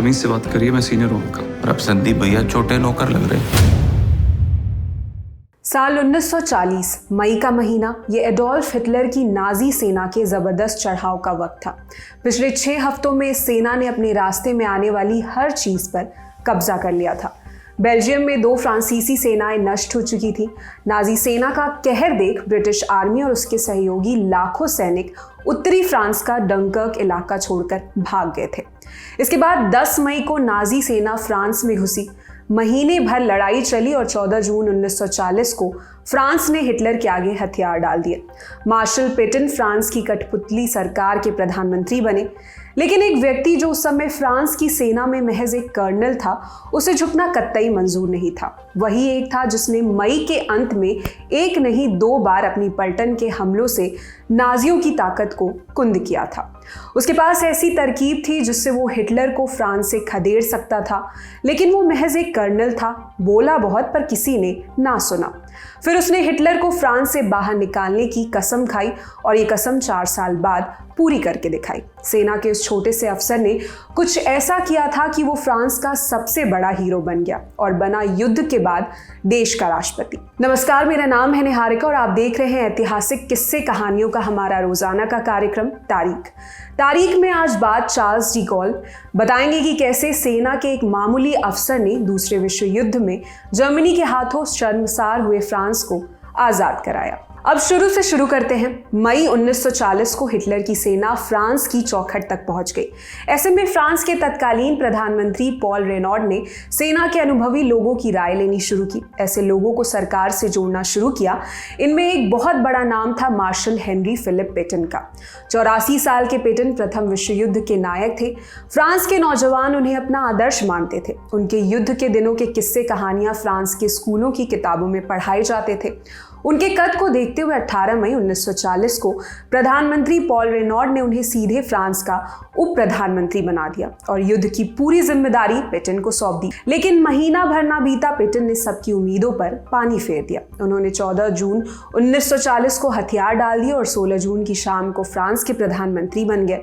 तमीज से बात करिए, मैं सीनियर हूं आपका। और अब संदीप भैया छोटे नौकर लग रहे। साल 1940 मई का महीना ये एडोल्फ हिटलर की नाजी सेना के जबरदस्त चढ़ाव का वक्त था। पिछले 6 हफ्तों में इस सेना ने अपने रास्ते में आने वाली हर चीज पर कब्जा कर लिया था। बेल्जियम में 2 फ्रांसीसी सेनाएं नष्ट हो चुकी थी। नाजी सेना का कहर देख ब्रिटिश आर्मी और उसके सहयोगी लाखों सैनिक उत्तरी फ्रांस का डंकर्क इलाका छोड़कर भाग गए थे। इसके बाद 10 मई को नाजी सेना फ्रांस में घुसी। महीने भर लड़ाई चली और 14 जून 1940 को फ्रांस ने हिटलर के आगे हथियार डाल दिए। मार्शल पेटन फ्रांस की कठपुतली सरकार के प्रधानमंत्री बने, लेकिन एक व्यक्ति जो उस समय फ्रांस की सेना में महज एक कर्नल था, उसे झुकना कतई मंजूर नहीं था। वही एक था जिसने मई के अंत में एक नहीं 2 बार अपनी पलटन के हमलों से नाजियों की ताकत को कुंद किया था। उसके पास ऐसी तरकीब थी जिससे वो हिटलर को फ्रांस से खदेड़ सकता था, लेकिन वो महज एक कर्नल था। बोला बहुत पर किसी ने ना सुना। फिर उसने हिटलर को फ्रांस से बाहर निकालने की कसम खाई और ये कसम 4 साल बाद पूरी करके दिखाई। सेना के उस छोटे से अफसर ने कुछ ऐसा किया था कि वो फ्रांस का सबसे बड़ा हीरो बन गया और बना युद्ध के बाद देश का राष्ट्रपति। नमस्कार, मेरा नाम है निहारिका और आप देख रहे हैं ऐतिहासिक किस्से कहानियों का हमारा रोजाना का कार्यक्रम तारीख में आज बात चार्ल्स डी गॉल। बताएंगे कि कैसे सेना के एक मामूली अफसर ने दूसरे विश्व युद्ध में जर्मनी के हाथों शर्मसार हुए फ्रांस को आजाद कराया। अब शुरू करते हैं। मई 1940 को हिटलर की सेना फ्रांस की चौखट तक पहुंच गई। ऐसे में फ्रांस के तत्कालीन प्रधानमंत्री पॉल रेनॉड ने सेना के अनुभवी लोगों की राय लेनी शुरू की। ऐसे लोगों को सरकार से जोड़ना शुरू किया। इनमें एक बहुत बड़ा नाम था मार्शल हेनरी फिलिप पेटन का। 84 साल के पेटन प्रथम विश्व युद्ध के नायक थे। फ्रांस के नौजवान उन्हें अपना आदर्श मानते थे। उनके युद्ध के दिनों के किस्से कहानियां फ्रांस के स्कूलों की किताबों में पढ़ाए जाते थे। उनके कद को देखते हुए 18 मई 1940 को प्रधानमंत्री पॉल रेनॉड ने उन्हें सीधे फ्रांस का उप प्रधानमंत्री बना दिया और युद्ध की पूरी जिम्मेदारी पेटन को सौंप दी। लेकिन महीना भर ना बीता, पेटन ने सबकी उम्मीदों पर पानी फेर दिया। उन्होंने 14 जून 1940 को हथियार डाल दिए और 16 जून की शाम को फ्रांस के प्रधानमंत्री बन गए।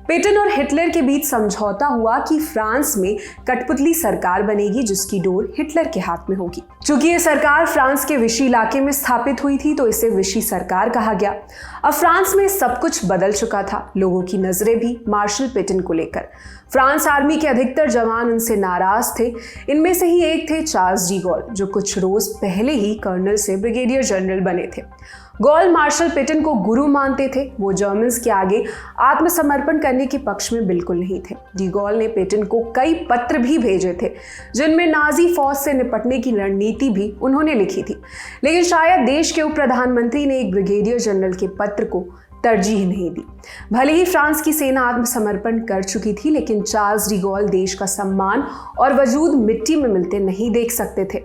पेटन और हिटलर के बीच समझौता हुआ कि फ्रांस में कठपुतली सरकार बनेगी जिसकी डोर हिटलर के हाथ में होगी। चूंकि ये सरकार फ्रांस के विशी इलाके में स्थापित हुई थी तो इसे विशी सरकार कहा गया। अब फ्रांस में सब कुछ बदल चुका था। लोगों की नजरें भी मार्शल पेटन को लेकर। फ्रांस आर्मी के अधिकतर जवान उनसे नाराज थे। इनमें से ही एक थे चार्ल्स डी गॉल, जो कुछ रोज पहले ही कर्नल से ब्रिगेडियर जनरल बने थे। गॉल मार्शल पेटन को गुरु मानते थे। वो जर्मन्स के आगे आत्मसमर्पण करने के पक्ष में बिल्कुल नहीं थे। डी गॉल ने पेटन को कई पत्र भी भेजे थे जिनमें नाजी फौज से निपटने की रणनीति भी उन्होंने लिखी थी, लेकिन शायद देश के उप प्रधानमंत्री ने एक ब्रिगेडियर जनरल के पत्र को तरजीह नहीं दी। भले ही फ्रांस की सेना आत्मसमर्पण कर चुकी थी, लेकिन चार्ल्स डी गॉल देश का सम्मान और वजूद मिट्टी में मिलते नहीं देख सकते थे।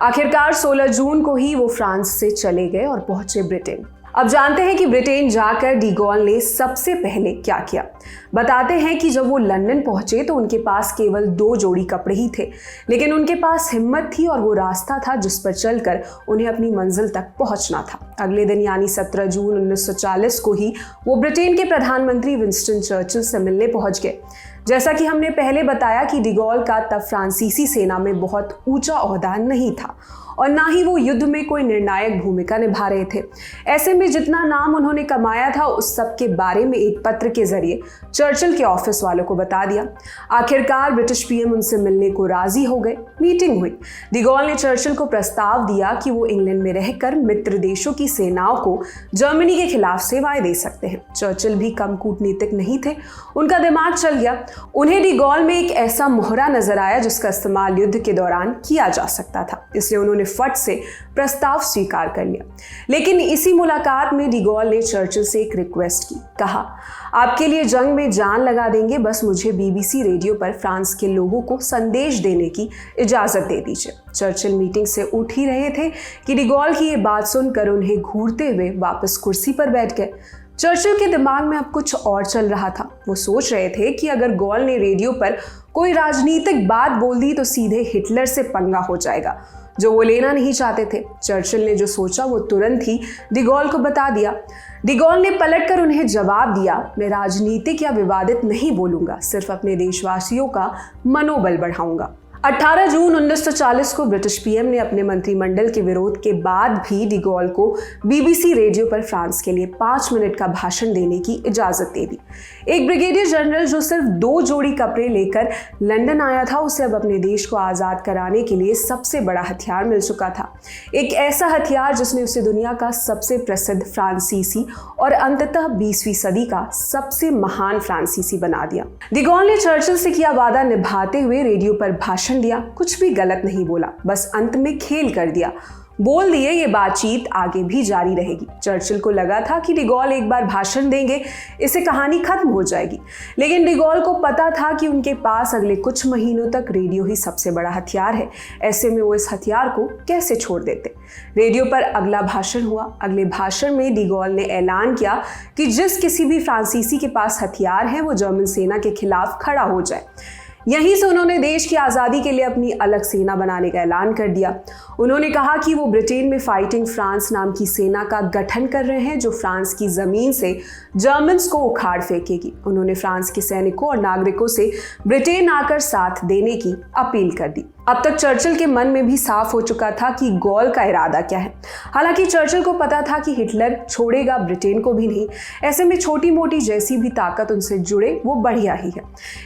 आखिरकार 16 जून को ही वो फ्रांस से चले गए और पहुंचे ब्रिटेन। अब जानते हैं कि ब्रिटेन जाकर डी गॉल ने सबसे पहले क्या किया। बताते हैं कि जब वो लंदन पहुंचे तो उनके पास केवल 2 जोड़ी कपड़े ही थे, लेकिन उनके पास हिम्मत थी और वो रास्ता था जिस पर चलकर उन्हें अपनी मंजिल तक पहुंचना था। अगले दिन यानी 17 जून 1940 को ही वो ब्रिटेन के प्रधानमंत्री विंस्टन चर्चिल से मिलने पहुंच गए। जैसा कि हमने पहले बताया कि डी गॉल का तब फ्रांसीसी सेना में बहुत ऊंचा ओहदा नहीं था और ना ही वो युद्ध में कोई निर्णायक भूमिका निभा रहे थे। ऐसे में जितना नाम उन्होंने कमाया था उस सब के बारे में एक पत्र के जरिए चर्चिल के ऑफिस वालों को बता दिया। आखिरकार ब्रिटिश पीएम उनसे मिलने को राजी हो गए। मीटिंग हुई। डी गॉल ने चर्चिल को प्रस्ताव दिया कि वो इंग्लैंड में रहकर मित्र देशों की सेनाओं को जर्मनी के खिलाफ सेवाएं दे सकते हैं। चर्चिल भी कम कूटनीतिक नहीं थे। उनका दिमाग चल गया। उन्हें डी गॉल में एक ऐसा मोहरा नजर आया जिसका इस्तेमाल युद्ध के दौरान किया जा सकता था, इसलिए उन्होंने फट से प्रस्ताव स्वीकार कर लिया। लेकिन इसी मुलाकात में डी गॉल ने चर्चिल से एक रिक्वेस्ट की। कहा, आपके लिए जंग में जान लगा देंगे, बस मुझे बीबीसी रेडियो पर फ्रांस के लोगों को संदेश देने की इजाजत दे दीजिए। चर्चिल मीटिंग से उठ ही रहे थे कि डी गॉल की ये बात सुनकर उन्हें घूरते हुए वापस कुर्सी पर बैठ गए। चर्चिल के दिमाग में अब कुछ और चल रहा था। वो सोच रहे थे कि अगर गॉल ने रेडियो पर कोई राजनीतिक बात बोल दी तो सीधे हिटलर से पंगा हो जाएगा। जो वो लेना नहीं चाहते थे। चर्चिल ने जो सोचा वो तुरंत ही डी गॉल को बता दिया। डी गॉल ने पलटकर उन्हें जवाब दिया, मैं राजनीतिक या विवादित नहीं बोलूंगा, सिर्फ अपने देशवासियों का मनोबल बढ़ाऊंगा। 18 जून 1940 को ब्रिटिश पीएम ने अपने मंत्रिमंडल के विरोध के बाद भी डी गॉल को बीबीसी रेडियो पर फ्रांस के लिए 5 मिनट का भाषण देने की इजाजत दे दी। एक ब्रिगेडियर जनरल जो सिर्फ 2 जोड़ी कपड़े लेकर लंदन आया था, उसे अब अपने देश को आज़ाद कराने के लिए सबसे बड़ा हथियार मिल चुका था। एक ऐसा हथियार जिसने उसे दुनिया का सबसे प्रसिद्ध फ्रांसीसी और अंततः 20वीं सदी का सबसे महान फ्रांसीसी बना दिया। डी गॉल ने चर्चिल से किया वादा निभाते हुए रेडियो पर भाषण दिया। कुछ भी गलत नहीं बोला, बस अंत में खेल कर दिया। बोल दिए ये बातचीत आगे भी जारी रहेगी। चर्चिल को लगा था कि डी गॉल एक बार भाषण देंगे, इससे कहानी खत्म हो जाएगी, लेकिन डी गॉल को पता था कि उनके पास अगले कुछ महीनों तक रेडियो ही सबसे बड़ा हथियार है। ऐसे में वो इस हथियार को कैसे छोड़ देते। रेडियो पर अगला भाषण हुआ। अगले भाषण में डी गॉल ने ऐलान किया कि जिस किसी भी फ्रांसीसी के पास हथियार है वो जर्मन सेना के खिलाफ खड़ा हो जाए। यहीं से उन्होंने देश की आज़ादी के लिए अपनी अलग सेना बनाने का ऐलान कर दिया। उन्होंने कहा कि वो ब्रिटेन में फाइटिंग फ्रांस नाम की सेना का गठन कर रहे हैं जो फ्रांस की ज़मीन से जर्मन्स को उखाड़ फेंकेगी। उन्होंने फ्रांस के सैनिकों और नागरिकों से ब्रिटेन आकर साथ देने की अपील कर दी। अब तक चर्चिल के मन में भी साफ हो चुका था कि गॉल का इरादा क्या है। हालांकि चर्चिल को पता था कि हिटलर छोड़ेगा ब्रिटेन को भी नहीं। ऐसे में छोटी मोटी जैसी भी ताकत उनसे जुड़े वो बढ़िया ही है।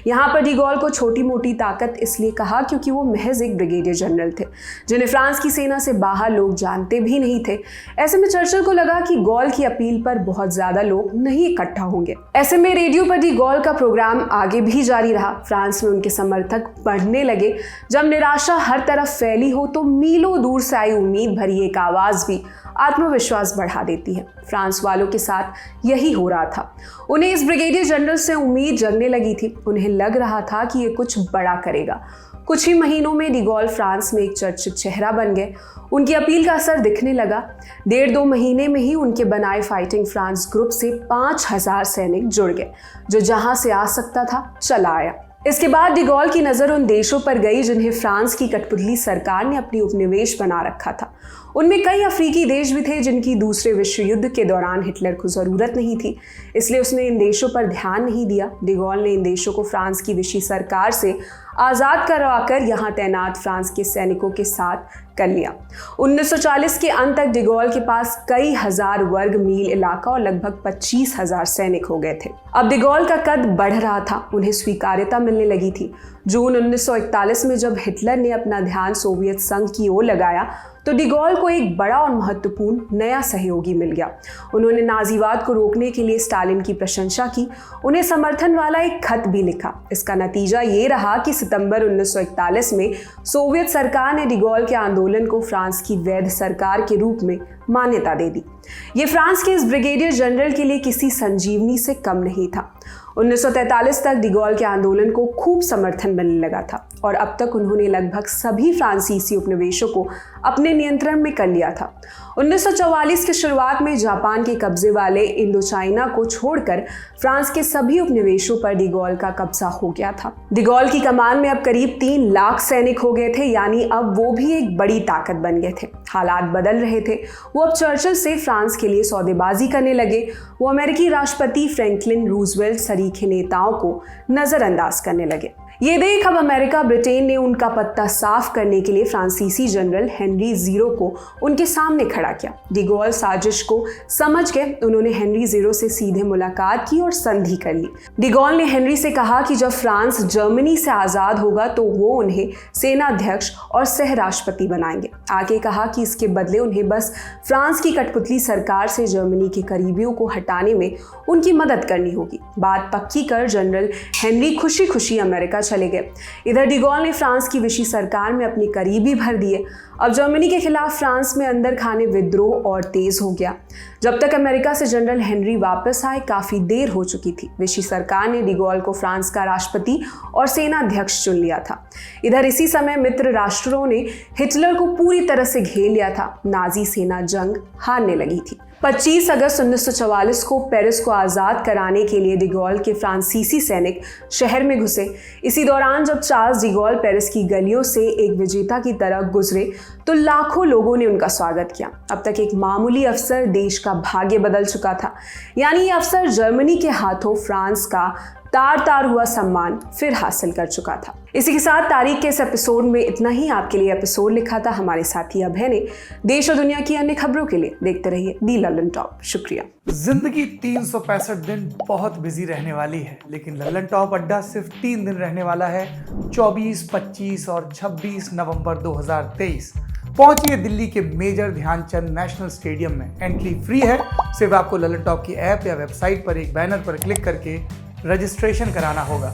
यहाँ पर डी गॉल को छोटी मोटी ताकत इसलिए कहा क्योंकि वो महज एक ब्रिगेडियर जनरल थे जिन्हें फ्रांस की सेना से बाहर लोग जानते भी नहीं थे। ऐसे में चर्चिल को लगा कि गॉल की अपील पर बहुत ज्यादा लोग नहीं इकट्ठा होंगे। ऐसे में रेडियो पर डी गॉल का प्रोग्राम आगे भी जारी रहा। फ्रांस में उनके समर्थक बढ़ने लगे। जब निराशा हर तरफ फैली हो तो मीलों दूर से आई उम्मीद भरी एक आवाज भी आत्मविश्वास बढ़ा देती है। फ्रांस वालों के साथ यही हो रहा था। उन्हें इस ब्रिगेडियर जनरल से उम्मीद जगने लगी थी। उन्हें लग रहा था कि ये कुछ बड़ा करेगा। कुछ ही महीनों में डी गॉल फ्रांस में एक चर्चित चेहरा बन गए। उनकी अपील का असर दिखने लगा। 1.5-2 महीने में ही उनके बनाए फाइटिंग फ्रांस ग्रुप से 5000 सैनिक जुड़ गए, जो जहां से आ सकता था चला आया। इसके बाद डी गॉल की नज़र उन देशों पर गई जिन्हें फ्रांस की कठपुतली सरकार ने अपनी उपनिवेश बना रखा था। उनमें कई अफ्रीकी देश भी थे जिनकी दूसरे विश्व युद्ध के दौरान हिटलर को ज़रूरत नहीं थी, इसलिए उसने इन देशों पर ध्यान नहीं दिया। डी गॉल ने इन देशों को फ्रांस की विशी सरकार से आज़ाद करवाकर यहाँ तैनात फ्रांस के सैनिकों के साथ कर लिया। 1940 के अंत तक डी गॉल के पास कई हजार वर्ग मील इलाका और लगभग 25,000 सैनिक हो गए थे। अब डी गॉल का कद बढ़ रहा था, उन्हें स्वीकार्यता मिलने लगी थी। जून 1941 में जब हिटलर ने अपना ध्यान सोवियत संघ की ओर लगाया तो डी गॉल को एक बड़ा और महत्वपूर्ण नया सहयोगी मिल गया। उन्होंने नाजीवाद को रोकने के लिए स्टालिन की प्रशंसा की, उन्हें समर्थन वाला एक खत भी लिखा। इसका नतीजा ये रहा कि सितंबर 1941 में सोवियत सरकार ने डी गॉल के आंदोलन को फ्रांस की वैध सरकार के रूप में मान्यता दे दी। ये फ्रांस के इस ब्रिगेडियर जनरल के लिए किसी संजीवनी से कम नहीं था। 1943 तक डी गॉल के आंदोलन को खूब समर्थन मिलने लगा था और अब तक उन्होंने लगभग सभी फ्रांसीसी उपनिवेशों को अपने नियंत्रण में कर लिया था। 1944 की शुरुआत में जापान के कब्जे वाले इंडो चाइना को छोड़कर फ्रांस के सभी उपनिवेशों पर डी गॉल का कब्जा हो गया था। डी गॉल की कमान में अब करीब 3 लाख सैनिक हो गए थे, यानी अब वो भी एक बड़ी ताकत बन गए थे। हालात बदल रहे थे। वो अब चर्चिल से फ्रांस के लिए सौदेबाजी करने लगे। वो अमेरिकी राष्ट्रपति फ्रैंकलिन रूजवेल्ट सरीखे नेताओं को नजरअंदाज करने लगे। ये देख अब अमेरिका ब्रिटेन ने उनका पत्ता साफ करने के लिए फ्रांसीसी जनरल हेनरी जीरो को उनके सामने खड़ा किया। डी गॉल साजिश को समझ गए। उन्होंने हेनरी जीरो से सीधे मुलाकात की और संधि कर ली। डी गॉल ने हेनरी से कहा कि जब फ्रांस जर्मनी से आज़ाद होगा तो वो उन्हें सेनाध्यक्ष और सह राष्ट्रपति बनाएंगे। आगे कहा कि इसके बदले उन्हें बस फ्रांस की कठपुतली सरकार से जर्मनी के करीबियों को हटाने में उनकी मदद करनी होगी। बात पक्की कर जनरल हेनरी खुशी खुशी अमेरिका चले गए। इधर डी गॉल ने फ्रांस की विशी सरकार में अपनी करीबी भर दिए। अब जर्मनी के खिलाफ फ्रांस में अंदर खाने विद्रोह और तेज हो गया। जब तक अमेरिका से जनरल हेनरी वापस आए काफी देर हो चुकी थी। विशी सरकार ने डी गॉल को फ्रांस का राष्ट्रपति और सेनाध्यक्ष चुन लिया था। इधर इसी समय मित्र राष्ट्रों ने हिटलर को पूरी तरह से घेर लिया था। नाजी सेना जंग हारने लगी थी। 25 अगस्त 1944 को पेरिस को आज़ाद कराने के लिए डिगोल के फ्रांसीसी सैनिक शहर में घुसे। इसी दौरान जब चार्ल्स डिगोल पेरिस की गलियों से एक विजेता की तरह गुजरे तो लाखों लोगों ने उनका स्वागत किया। अब तक एक मामूली अफसर देश का भाग्य बदल चुका था, यानी ये अफसर जर्मनी के हाथों फ्रांस का तार तार हुआ सम्मान फिर हासिल कर चुका था। इसी के साथ तारीख के इस एपिसोड में इतना ही। आपके लिए एपिसोड लिखा था हमारे साथी अभय ने। देश और दुनिया की अन्य खबरों के लिए देखते रहिए दी लल्लन टॉप। शुक्रिया। जिंदगी 365 दिन बहुत बिजी रहने वाली है, लेकिन लल्लन टॉप अड्डा सिर्फ 3 दिन रहने वाला है, 24, 25 और 26 नवंबर 2023। पहुंचिए दिल्ली के मेजर ध्यानचंद नेशनल स्टेडियम में। एंट्री फ्री है। सिर्फ आपको लल्लन टॉप की ऐप या वेबसाइट पर एक बैनर पर क्लिक करके रजिस्ट्रेशन कराना होगा।